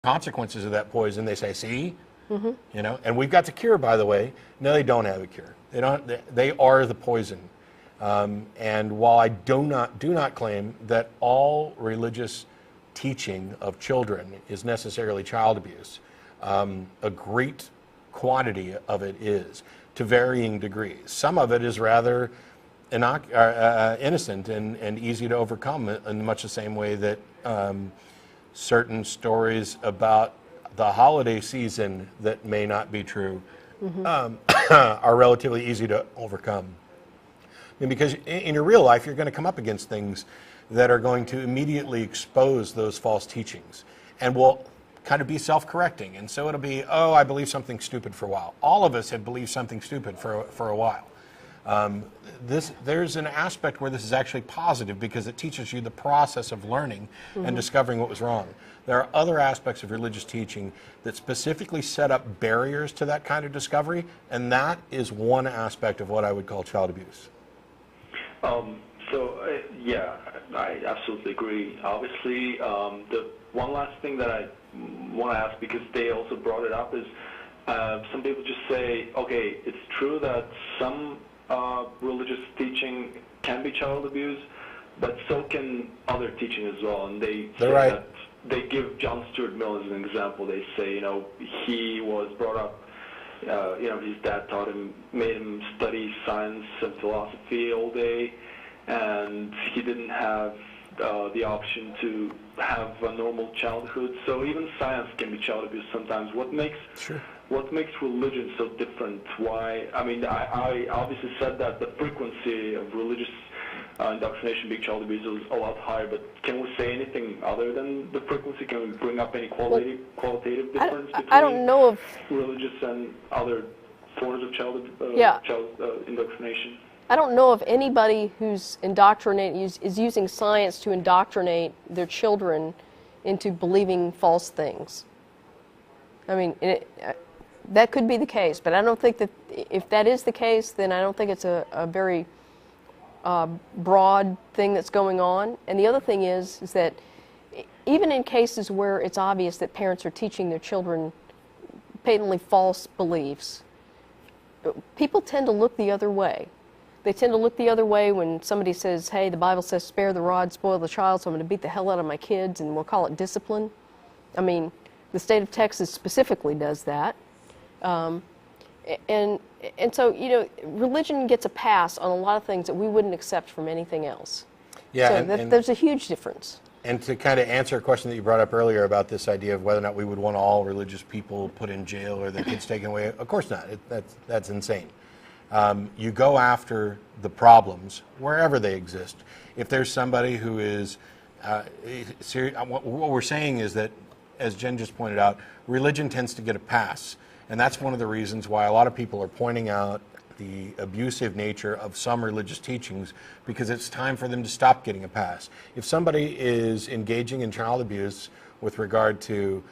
consequences of that poison, they say, see, you know, and we've got the cure, by the way. No, they don't have a cure. They don't. They are the poison. And while I do not claim that all religious teaching of children is necessarily child abuse, a great quantity of it is, to varying degrees. Some of it is rather innocent and easy to overcome in much the same way that certain stories about the holiday season that may not be true are relatively easy to overcome. I mean, because in your real life, you're going to come up against things that are going to immediately expose those false teachings and will kind of be self-correcting. And so it'll be, oh, I believe something stupid for a while. All of us have believed something stupid for a while. There's an aspect where this is actually positive because it teaches you the process of learning and discovering what was wrong. There are other aspects of religious teaching that specifically set up barriers to that kind of discovery, and that is one aspect of what I would call child abuse. Yeah, I absolutely agree. Obviously, the one last thing that I want to ask, because they also brought it up, is some people just say, okay, it's true that some religious teaching can be child abuse, but so can other teaching as well. And they say that they give John Stuart Mill as an example. They say, you know, he was brought up, you know, his dad made him study science and philosophy all day, and he didn't have the option to have a normal childhood. So even science can be child abuse sometimes. What makes religion so different? Why? I mean, I obviously said that the frequency of religious indoctrination being child abuse is a lot higher, but can we say anything other than the frequency? Can we bring up any qualitative difference between I don't know of religious and other forms of child indoctrination? I don't know of anybody who's is using science to indoctrinate their children into believing false things. I mean, that could be the case, but I don't think that if that is the case, then I don't think it's a very broad thing that's going on. And the other thing is that even in cases where it's obvious that parents are teaching their children patently false beliefs, people tend to look the other way. They tend to look the other way when somebody says, hey, the Bible says spare the rod, spoil the child, so I'm going to beat the hell out of my kids, and we'll call it discipline. I mean, the state of Texas specifically does that. And so, you know, religion gets a pass on a lot of things that we wouldn't accept from anything else. Yeah, so there's a huge difference. And to kind of answer a question that you brought up earlier about this idea of whether or not we would want all religious people put in jail or their kids taken away, of course not. That's insane. You go after the problems wherever they exist. If there's somebody who is what we're saying is that, as Jen just pointed out, religion tends to get a pass. And that's one of the reasons why a lot of people are pointing out the abusive nature of some religious teachings, because it's time for them to stop getting a pass. If somebody is engaging in child abuse with regard to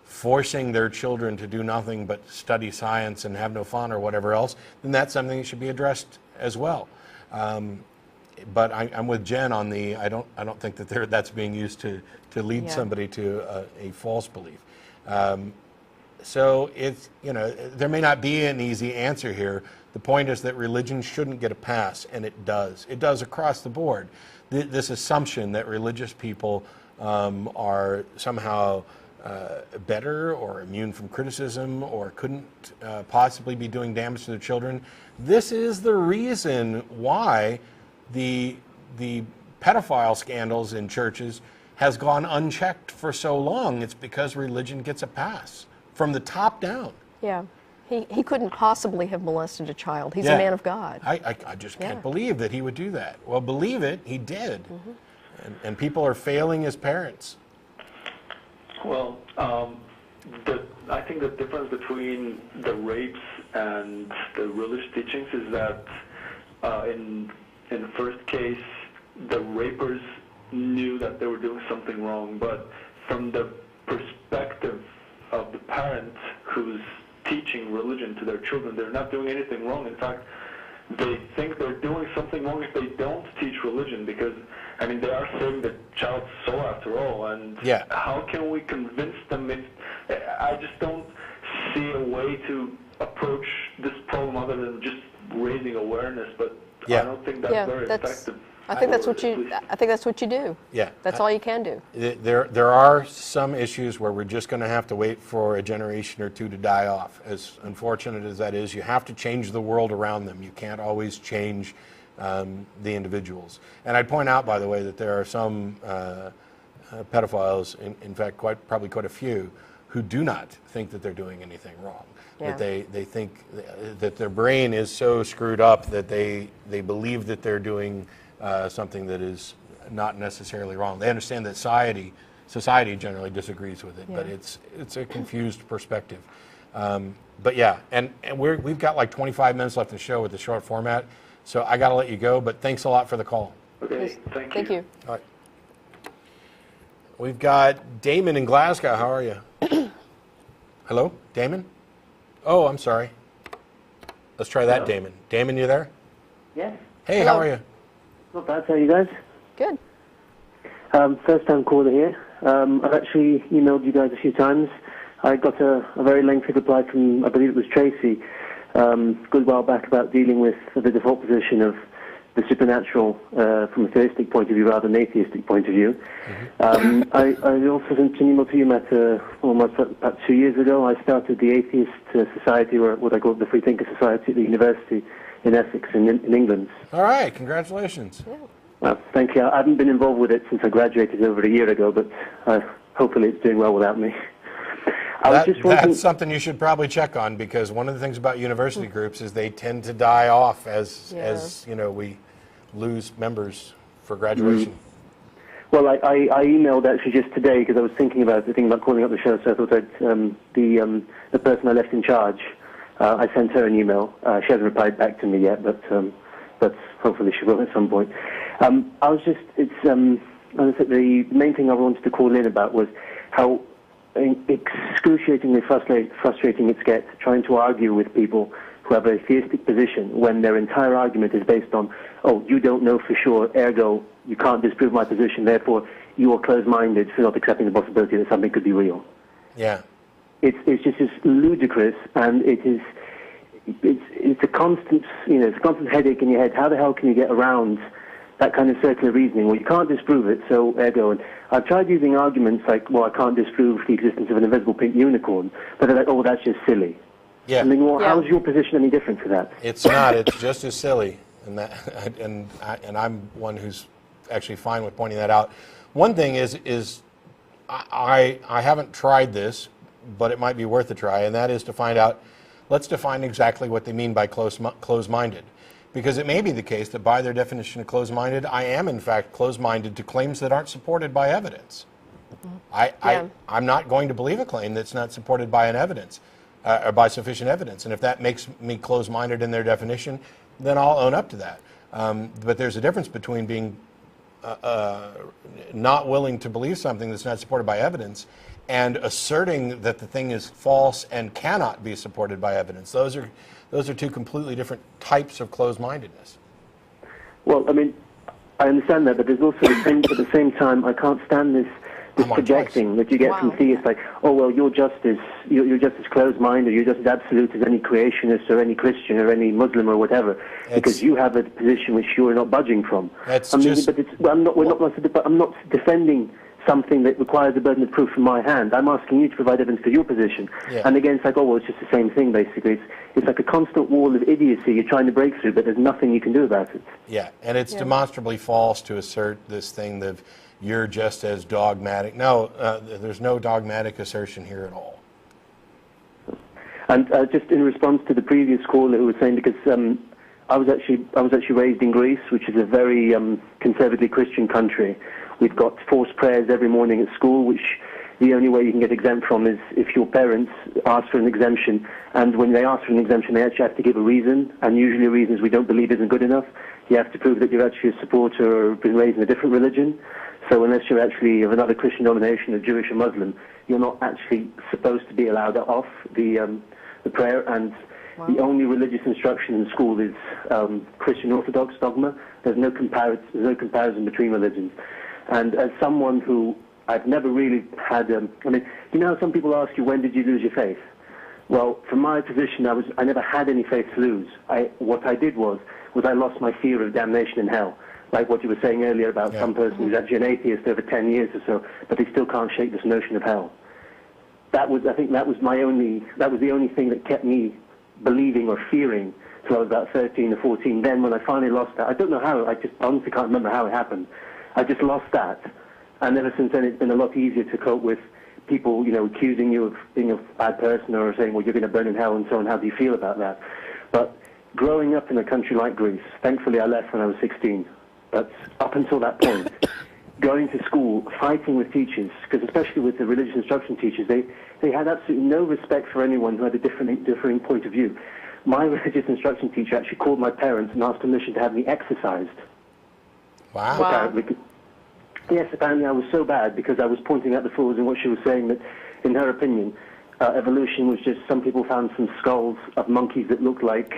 forcing their children to do nothing but study science and have no fun or whatever else, then that's something that should be addressed as well. But I'm with Jen on I don't think that that's being used to lead somebody to a false belief. So it's, you know, there may not be an easy answer here. The point is that religion shouldn't get a pass, and it does. It does across the board. This assumption that religious people are somehow better or immune from criticism or couldn't possibly be doing damage to their children. This is the reason why the pedophile scandals in churches has gone unchecked for so long. It's because religion gets a pass from the top down. Yeah. He couldn't possibly have molested a child. He's a man of God. I just can't believe that he would do that. Well, believe it, he did. And people are failing as parents. Well, I think the difference between the rapes and the religious teachings is that in the first case, the rapers knew that they were doing something wrong, but from the perspective of the parent who's teaching religion to their children, they're not doing anything wrong. In fact, they think they're doing something wrong if they don't teach religion, because I mean, they are saving the child's soul after all, and Yeah. how can we convince them if I just don't see a way to approach this problem other than just raising awareness, but Yeah. I don't think that's very effective. I think that's what you. I think that's what you do. Yeah. That's all you can do. There are some issues where we're just going to have to wait for a generation or two to die off. As unfortunate as that is, you have to change the world around them. You can't always change the individuals. And I'd point out, by the way, that there are some pedophiles, in fact, probably quite a few, who do not think that they're doing anything wrong. Yeah. That they think that their brain is so screwed up that they believe that they're doing something that is not necessarily wrong. They understand that society generally disagrees with it, Yeah. but it's a confused perspective. But yeah, and we've got like 25 minutes left in the show with the short format, so I got to let you go. But thanks a lot for the call. Okay, Thank you. All right. We've got Damon in Glasgow. How are you? Hello, Damon? Oh, I'm sorry. Let's try that, Hello? Damon. Damon, you there? Yes. Hey, Hello. how are you? Not bad. How are you guys? Good. First time caller here. I've actually emailed you guys a few times. I got a very lengthy reply from, I believe it was Tracy, a good while back about dealing with the default position of the supernatural from a theistic point of view rather than an atheistic point of view. I also sent an email to you, Matt, almost about 2 years ago. I started the Atheist Society, or what I call the Free Thinker Society at the University in Essex in England. All right, congratulations. Well, thank you. I haven't been involved with it since I graduated over a year ago, but hopefully it's doing well without me. That's something you should probably check on, because one of the things about university groups is they tend to die off as you know, we lose members for graduation. Well, I emailed actually just today because I was thinking about calling up the show, so I thought the person I left in charge, I sent her an email. She hasn't replied back to me yet, but hopefully she will at some point. The main thing I wanted to call in about was how excruciatingly frustrating it gets trying to argue with people who have a theistic position when their entire argument is based on, oh, you don't know for sure, ergo you can't disprove my position, therefore you are closed-minded for not accepting the possibility that something could be real. Yeah. It's just ludicrous, and it's a constant, it's a constant headache in your head. How the hell can you get around that kind of circular reasoning? Well, you can't disprove it, so ergo. And I've tried using arguments like, well, I can't disprove the existence of an invisible pink unicorn, but they're like, oh, that's just silly. Yeah. I mean, well, how's your position any different to that? It's not. It's just as silly, and I'm one who's actually fine with pointing that out. One thing is I haven't tried this, but it might be worth a try, and that is to find out. Let's define exactly what they mean by closed-minded, because it may be the case that by their definition of closed-minded, I am in fact closed-minded to claims that aren't supported by evidence. I'm not going to believe a claim that's not supported by an evidence. Or by sufficient evidence. And if that makes me closed-minded in their definition, then I'll own up to that. But there's a difference between being not willing to believe something that's not supported by evidence and asserting that the thing is false and cannot be supported by evidence. Those are two completely different types of closed-mindedness. Well, I mean, I understand that, but there's also at the same time, I can't stand this projecting that you get from theists, like, oh, well, you're just as closed-minded, you're just as absolute as any creationist or any Christian or any Muslim or whatever, because you have a position which you're not budging from. I'm not defending something that requires a burden of proof from my hand. I'm asking you to provide evidence for your position. Yeah. And again, it's like, oh, well, it's just the same thing, basically. It's like a constant wall of idiocy you're trying to break through, but there's nothing you can do about it. Yeah, and it's demonstrably false to assert this thing that you're just as dogmatic. No, there's no dogmatic assertion here at all. And just in response to the previous caller who was saying, because I was actually raised in Greece, which is a very conservatively Christian country. We've got forced prayers every morning at school, which the only way you can get exempt from is if your parents ask for an exemption. And when they ask for an exemption, they actually have to give a reason, and usually the reason is we don't believe isn't good enough. You have to prove that you're actually a supporter or been raised in a different religion. So unless you're actually of another Christian denomination, a Jewish or Muslim, you're not actually supposed to be allowed off the prayer. And The only religious instruction in school is Christian Orthodox dogma. There's no comparison between religions. And as someone who I've never really had, I mean, you know how some people ask you, when did you lose your faith? Well, from my position, I never had any faith to lose. What I did was I lost my fear of damnation in hell. Like what you were saying earlier about some person who's actually an atheist over 10 years or so, but they still can't shake this notion of hell. I think that was the only thing that kept me believing or fearing till I was about 13 or 14. Then when I finally lost that, I don't know how, I just honestly can't remember how it happened. I just lost that. And ever since then, it's been a lot easier to cope with people, you know, accusing you of being a bad person or saying, well, you're going to burn in hell and so on. How do you feel about that? But growing up in a country like Greece, thankfully I left when I was 16. But up until that point, going to school, fighting with teachers, because especially with the religious instruction teachers, they had absolutely no respect for anyone who had a differing point of view. My religious instruction teacher actually called my parents and asked permission to have me exercised. Wow. Apparently, yes, apparently I was so bad because I was pointing out the flaws in what she was saying that, in her opinion, evolution was just some people found some skulls of monkeys that looked like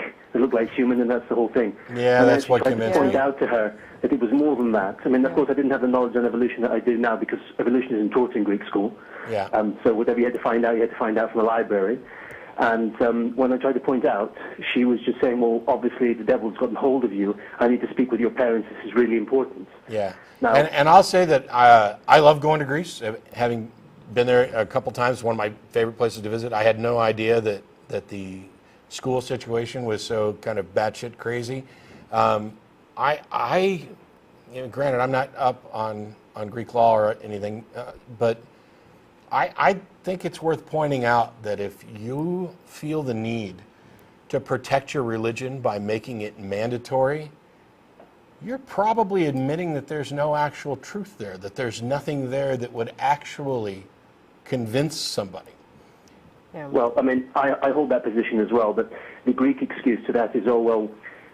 human, and that's the whole thing. Yeah, and that's what convinced me. I tried to point out to her that it was more than that. I mean, of course, I didn't have the knowledge on evolution that I do now because evolution isn't taught in Greek school. Yeah. So whatever you had to find out, you had to find out from the library. And when I tried to point out, she was just saying, well, obviously the devil's gotten hold of you. I need to speak with your parents. This is really important. Yeah. Now, and I'll say that I love going to Greece, having been there a couple times. One of my favorite places to visit. I had no idea that the school situation was so kind of batshit crazy. You know, granted, I'm not up on Greek law or anything, but I think it's worth pointing out that if you feel the need to protect your religion by making it mandatory, you're probably admitting that there's no actual truth there, that there's nothing there that would actually convince somebody. Yeah. Well, I mean, I hold that position as well, but the Greek excuse to that is, oh, well,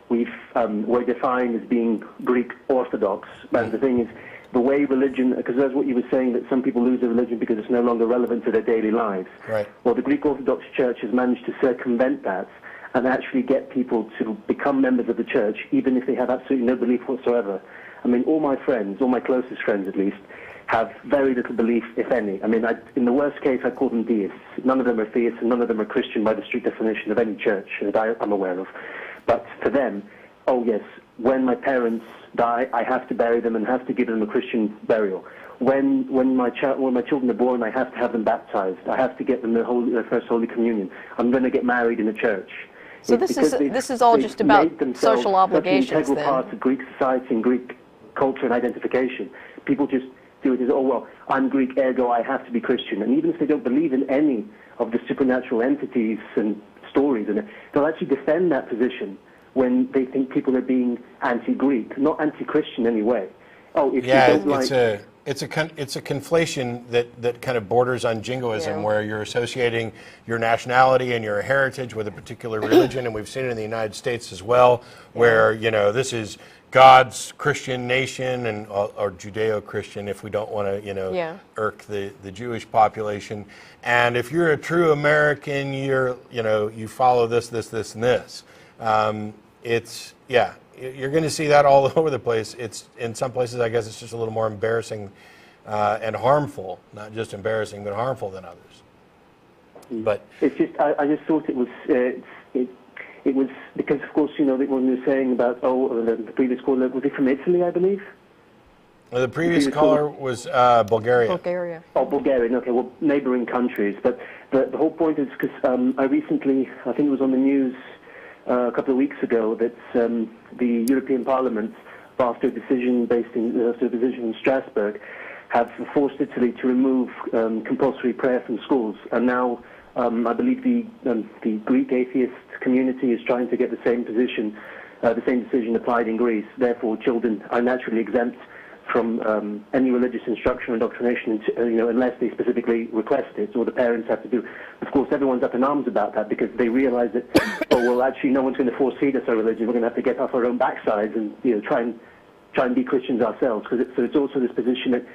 we're defined as being Greek Orthodox. But the thing is, the way religion, because that's what you were saying, that some people lose their religion because it's no longer relevant to their daily lives. Right. Well, the Greek Orthodox Church has managed to circumvent that and actually get people to become members of the church, even if they have absolutely no belief whatsoever. I mean, all my friends, all my closest friends at least, have very little belief, if any. I mean, in the worst case, I call them deists. None of them are theists, and none of them are Christian by the strict definition of any church that I'm aware of. But for them, oh yes, when my parents die, I have to bury them and have to give them a Christian burial. When my children are born, I have to have them baptized. I have to get them their first Holy Communion. I'm going to get married in a church. So this is all just about social obligations, such an integral then. part of Greek society and Greek culture and identification. People just do it as, oh, well, I'm Greek, ergo I have to be Christian. And even if they don't believe in any of the supernatural entities and stories, and they'll actually defend that position when they think people are being anti-Greek, not anti-Christian anyway. Oh, if Yeah, you don't like... it's a conflation that kind of borders on jingoism, where you're associating your nationality and your heritage with a particular religion, and we've seen it in the United States as well, where, you know, this is God's Christian nation, and or Judeo-Christian, if we don't want to, you know, irk the Jewish population. And if you're a true American, you follow this, and this. You're going to see that all over the place. It's in some places, I guess, it's just a little more embarrassing and harmful. Not just embarrassing, but harmful than others. But it's just, I just thought it was. It was because, of course, you know, when you were saying about the previous caller, was he from Italy, I believe? The previous caller was Bulgaria. Bulgaria. Oh, Bulgaria. Okay, well, neighboring countries. But the whole point is because I think it was on the news a couple of weeks ago that the European Parliament, after a decision in Strasbourg, have forced Italy to remove compulsory prayer from schools, and now I believe the Greek atheist community is trying to get the same decision applied in Greece. Therefore, children are naturally exempt from any religious instruction or indoctrination, unless they specifically request it, or the parents have to do. Of course, everyone's up in arms about that because they realize that, actually, no one's going to force feed us our religion. We're going to have to get off our own backsides and try and be Christians ourselves. So it's also this position that